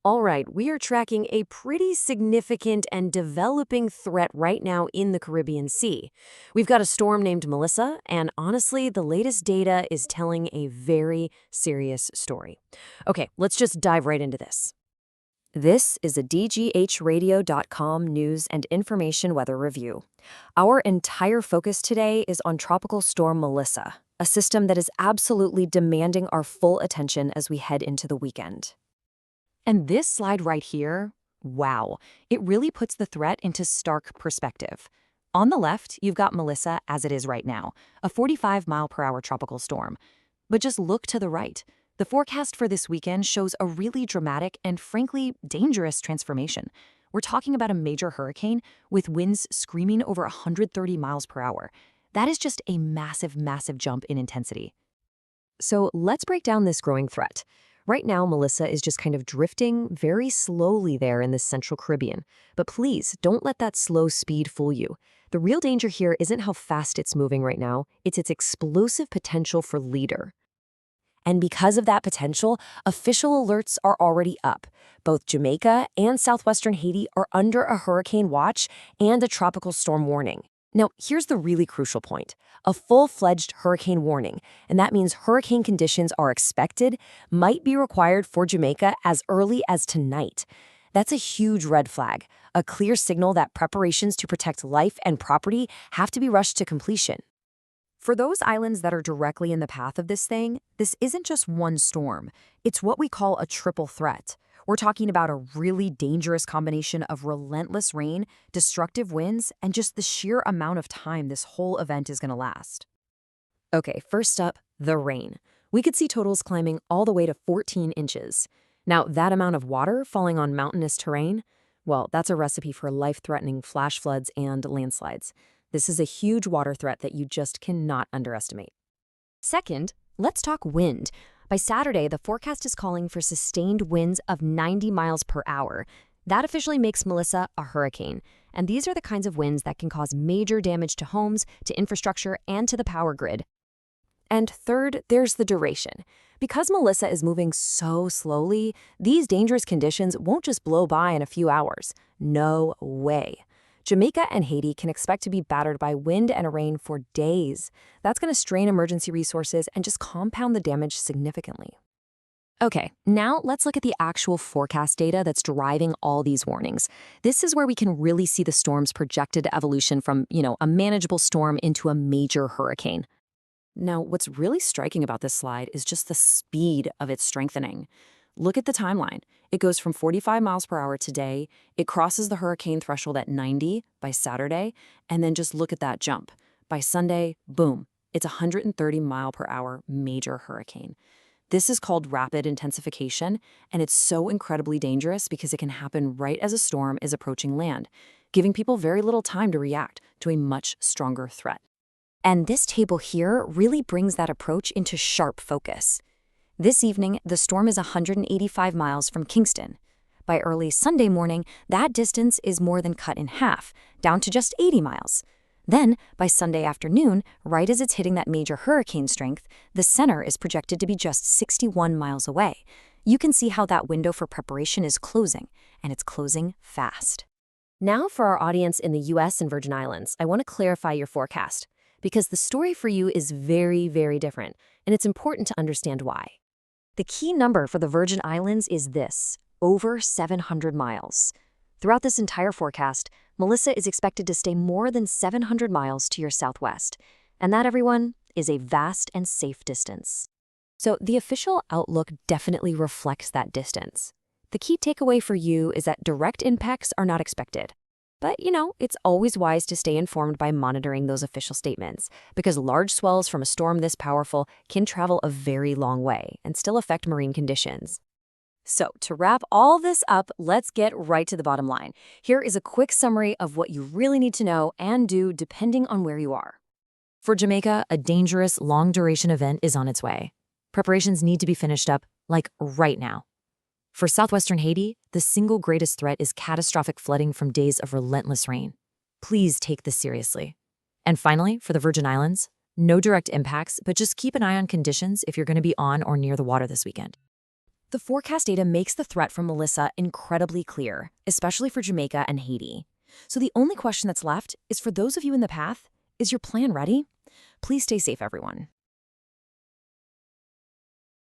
All right, we are tracking a pretty significant and developing threat right now in the Caribbean Sea. We've got a storm named Melissa, and honestly, the latest data is telling a very serious story. Okay, let's just dive right into this. This is a DGHradio.com news and information weather review. Our entire focus today is on Tropical Storm Melissa, a system that is absolutely demanding our full attention as we head into the weekend. And this slide right here, wow, it really puts the threat into stark perspective. On the left, you've got Melissa as it is right now, a 45-mile-per-hour tropical storm. But just look to the right. The forecast for this weekend shows a really dramatic and frankly dangerous transformation. We're talking about a major hurricane with winds screaming over 130 miles per hour. That is just a massive, massive jump in intensity. So let's break down this growing threat. Right now, Melissa is just kind of drifting very slowly there in the central Caribbean. But please, don't let that slow speed fool you. The real danger here isn't how fast it's moving right now, it's its explosive potential for leader. And because of that potential, official alerts are already up. Both Jamaica and southwestern Haiti are under a hurricane watch and a tropical storm warning. Now, here's the really crucial point. A full-fledged hurricane warning, and that means hurricane conditions are expected, might be required for Jamaica as early as tonight. That's a huge red flag, a clear signal that preparations to protect life and property have to be rushed to completion. For those islands that are directly in the path of this thing, this isn't just one storm. It's what we call a triple threat. We're talking about a really dangerous combination of relentless rain, destructive winds, and just the sheer amount of time this whole event is going to last. Okay, first up, the rain. We could see totals climbing all the way to 14 inches. Now, that amount of water falling on mountainous terrain, well, that's a recipe for life-threatening flash floods and landslides. This is a huge water threat that you just cannot underestimate. Second, let's talk wind. By Saturday, the forecast is calling for sustained winds of 90 miles per hour. That officially makes Melissa a hurricane. And these are the kinds of winds that can cause major damage to homes, to infrastructure, and to the power grid. And third, there's the duration. Because Melissa is moving so slowly, these dangerous conditions won't just blow by in a few hours. No way. Jamaica and Haiti can expect to be battered by wind and rain for days. That's going to strain emergency resources and just compound the damage significantly. Okay, now let's look at the actual forecast data that's driving all these warnings. This is where we can really see the storm's projected evolution from, a manageable storm into a major hurricane. Now, what's really striking about this slide is just the speed of its strengthening. Look at the timeline. It goes from 45 miles per hour today, it crosses the hurricane threshold at 90 by Saturday, and then just look at that jump. By Sunday, boom, it's a 130 mile per hour major hurricane. This is called rapid intensification, and it's so incredibly dangerous because it can happen right as a storm is approaching land, giving people very little time to react to a much stronger threat. And this table here really brings that approach into sharp focus. This evening, the storm is 185 miles from Kingston. By early Sunday morning, that distance is more than cut in half, down to just 80 miles. Then, by Sunday afternoon, right as it's hitting that major hurricane strength, the center is projected to be just 61 miles away. You can see how that window for preparation is closing, and it's closing fast. Now for our audience in the US and Virgin Islands, I want to clarify your forecast, because the story for you is very, very different, and it's important to understand why. The key number for the Virgin Islands is this, over 700 miles. Throughout this entire forecast, Melissa is expected to stay more than 700 miles to your southwest. And that, everyone, is a vast and safe distance. So the official outlook definitely reflects that distance. The key takeaway for you is that direct impacts are not expected. But, it's always wise to stay informed by monitoring those official statements, because large swells from a storm this powerful can travel a very long way and still affect marine conditions. So, to wrap all this up, let's get right to the bottom line. Here is a quick summary of what you really need to know and do depending on where you are. For Jamaica, a dangerous, long-duration event is on its way. Preparations need to be finished up, right now. For southwestern Haiti, the single greatest threat is catastrophic flooding from days of relentless rain. Please take this seriously. And finally, for the Virgin Islands, no direct impacts, but just keep an eye on conditions if you're going to be on or near the water this weekend. The forecast data makes the threat from Melissa incredibly clear, especially for Jamaica and Haiti. So the only question that's left is for those of you in the path, is your plan ready? Please stay safe, everyone.